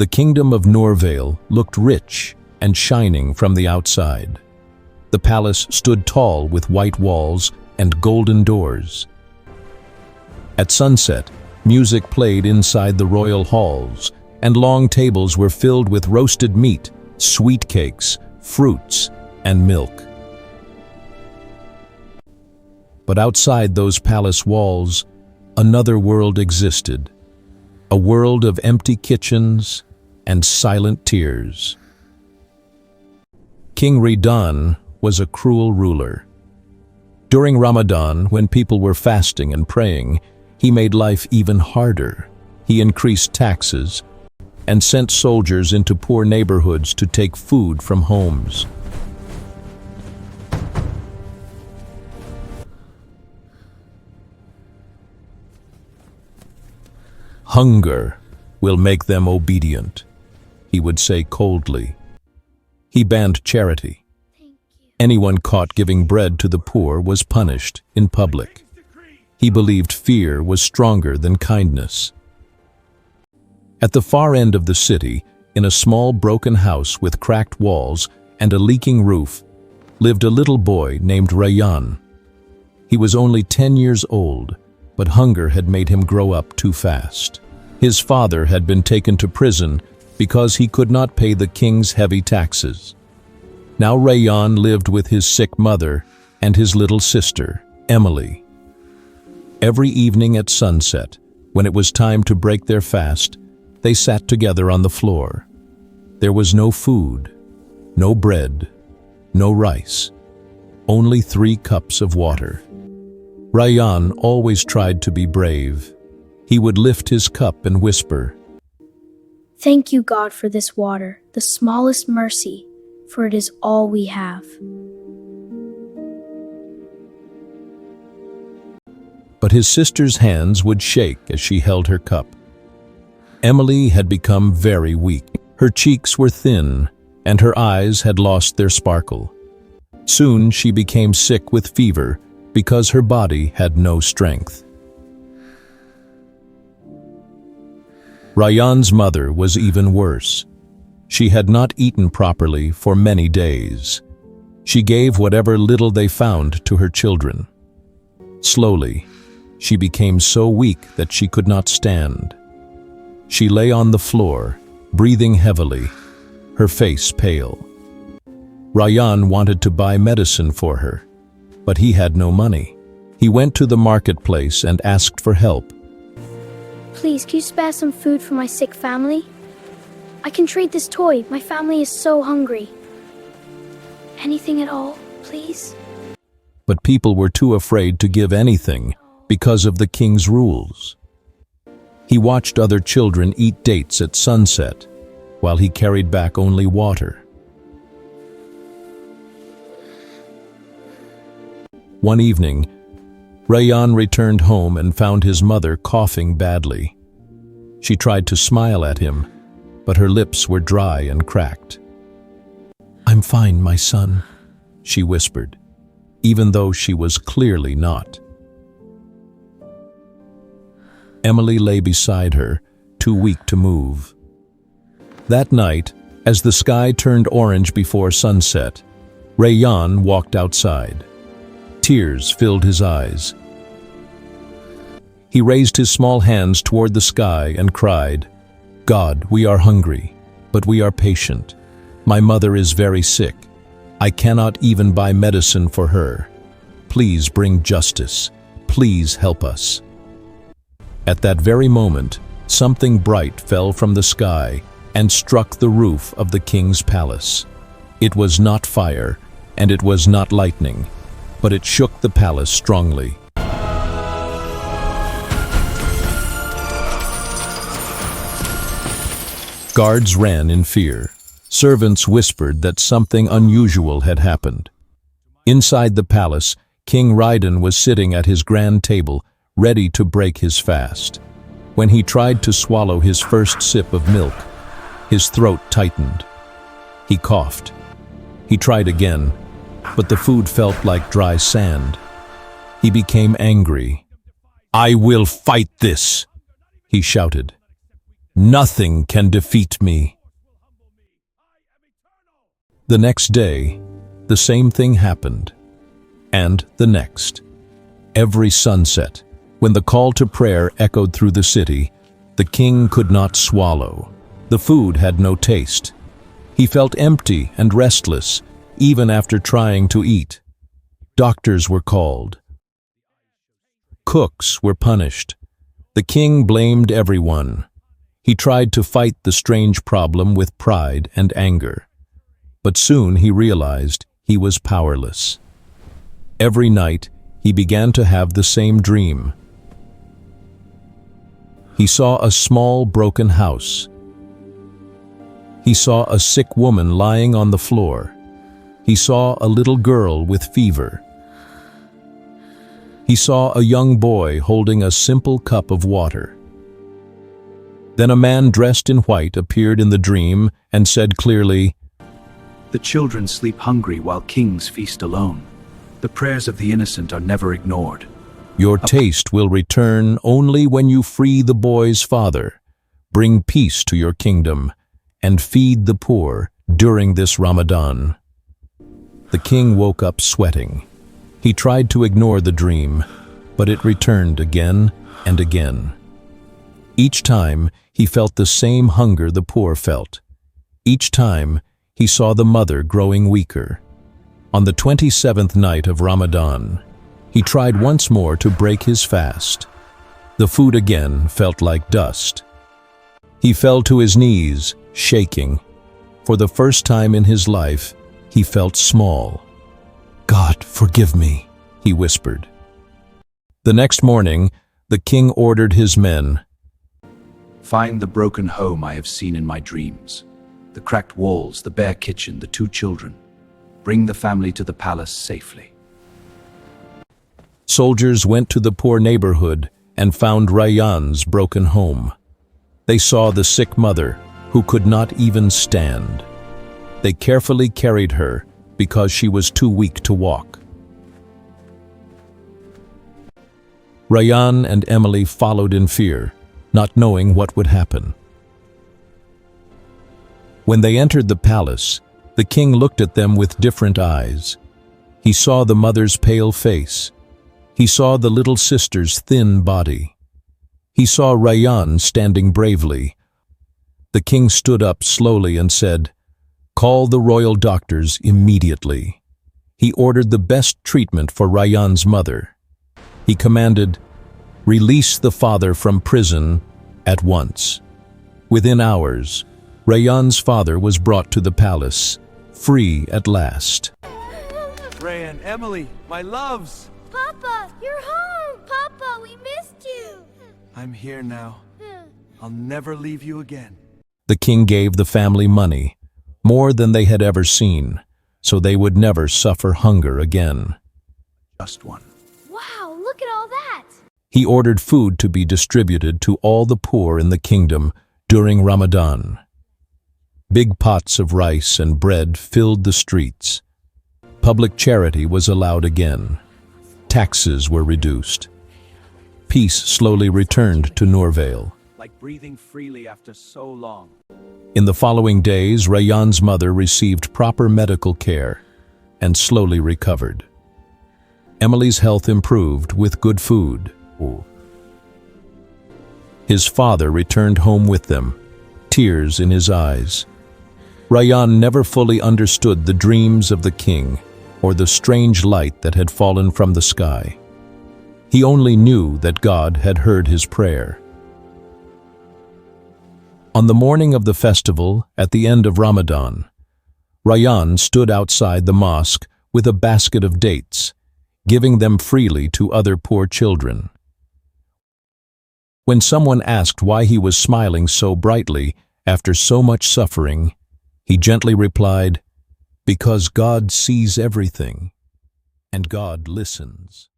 The kingdom of Noorvale looked rich and shining from the outside. The palace stood tall with white walls and golden doors. At sunset, music played inside the royal halls, and long tables were filled with roasted meat, sweet cakes, fruits, and milk. But outside those palace walls, another world existed, a world of empty kitchens and silent tears. King Rhydan was a cruel ruler. During Ramadan, when people were fasting and praying, he made life even harder. He increased taxes and sent soldiers into poor neighborhoods to take food from homes. "Hunger will make them obedient," he would say coldly. He banned charity. Anyone caught giving bread to the poor was punished in public. He believed fear was stronger than kindness. At the far end of the city, in a small broken house with cracked walls and a leaking roof, lived a little boy named Rayyan. He was only 10 years old, but hunger had made him grow up too fast. His father had been taken to prison because he could not pay the king's heavy taxes. Now Rayyan lived with his sick mother and his little sister, Emily. Every evening at sunset, when it was time to break their fast, they sat together on the floor. There was no food, no bread, no rice, only 3 cups of water. Rayyan always tried to be brave. He would lift his cup and whisper, "Thank you, God, for this water, the smallest mercy, for it is all we have." But his sister's hands would shake as she held her cup. Emily had become very weak. Her cheeks were thin, and her eyes had lost their sparkle. Soon she became sick with fever because her body had no strength. Rayyan's mother was even worse. She had not eaten properly for many days. She gave whatever little they found to her children. Slowly, she became so weak that she could not stand. She lay on the floor, breathing heavily, her face pale. Rayyan wanted to buy medicine for her, but he had no money. He went to the marketplace and asked for help. "Please, can you spare some food for my sick family? I can trade this toy. My family is so hungry. Anything at all, please?" But people were too afraid to give anything because of the king's rules. He watched other children eat dates at sunset, while he carried back only water. One evening, Rayyan returned home and found his mother coughing badly. She tried to smile at him, but her lips were dry and cracked. "I'm fine, my son," she whispered, even though she was clearly not. Emily lay beside her, too weak to move. That night, as the sky turned orange before sunset, Rayyan walked outside. Tears filled his eyes. He raised his small hands toward the sky and cried, "God, we are hungry, but we are patient. My mother is very sick. I cannot even buy medicine for her. Please bring justice. Please help us." At that very moment, something bright fell from the sky and struck the roof of the king's palace. It was not fire, and it was not lightning, but it shook the palace strongly. Guards ran in fear. Servants whispered that something unusual had happened. Inside the palace, King Rhydan was sitting at his grand table, ready to break his fast. When he tried to swallow his first sip of milk, his throat tightened. He coughed. He tried again, but the food felt like dry sand. He became angry. "I will fight this," he shouted. Nothing can defeat me. The next day, the same thing happened. And the next. Every sunset, when the call to prayer echoed through the city, the king could not swallow. The food had no taste. He felt empty and restless, even after trying to eat. Doctors were called. Cooks were punished. The king blamed everyone. He tried to fight the strange problem with pride and anger. But soon he realized he was powerless. Every night, he began to have the same dream. He saw a small broken house. He saw a sick woman lying on the floor. He saw a little girl with fever. He saw a young boy holding a simple cup of water. Then a man dressed in white appeared in the dream and said clearly, "The children sleep hungry while kings feast alone. The prayers of the innocent are never ignored. Your taste will return only when you free the boy's father, bring peace to your kingdom, and feed the poor during this Ramadan." The king woke up sweating. He tried to ignore the dream, but it returned again and again. Each time, he felt the same hunger the poor felt. Each time, he saw the mother growing weaker. On the 27th night of Ramadan, he tried once more to break his fast. The food again felt like dust. He fell to his knees, shaking. For the first time in his life, he felt small. "God, forgive me," he whispered. The next morning, the king ordered his men, Find the broken home I have seen in my dreams. The cracked walls, the bare kitchen, the 2 children. Bring the family to the palace safely." Soldiers went to the poor neighborhood and found Rayyan's broken home. They saw the sick mother, who could not even stand. They carefully carried her because she was too weak to walk. Rayyan and Emily followed in fear, not knowing what would happen. When they entered the palace, the king looked at them with different eyes. He saw the mother's pale face. He saw the little sister's thin body. He saw Rayyan standing bravely. The king stood up slowly and said, "Call the royal doctors immediately." He ordered the best treatment for Rayyan's mother. He commanded, "Release the father from prison at once." Within hours, Rayyan's father was brought to the palace, free at last. Rayyan, Emily, my loves! Papa, you're home! Papa, we missed you! I'm here now. I'll never leave you again. The king gave the family money, more than they had ever seen, so they would never suffer hunger again. Just one. Wow, look at all that! He ordered food to be distributed to all the poor in the kingdom during Ramadan. Big pots of rice and bread filled the streets. Public charity was allowed again. Taxes were reduced. Peace slowly returned to Noorvale. Like breathing freely after so long. In the following days, Rayyan's mother received proper medical care and slowly recovered. Emily's health improved with good food. His father returned home with them, tears in his eyes. Rayyan never fully understood the dreams of the king or the strange light that had fallen from the sky. He only knew that God had heard his prayer. On the morning of the festival, at the end of Ramadan, Rayyan stood outside the mosque with a basket of dates, giving them freely to other poor children. When someone asked why he was smiling so brightly after so much suffering, he gently replied, "Because God sees everything, and God listens."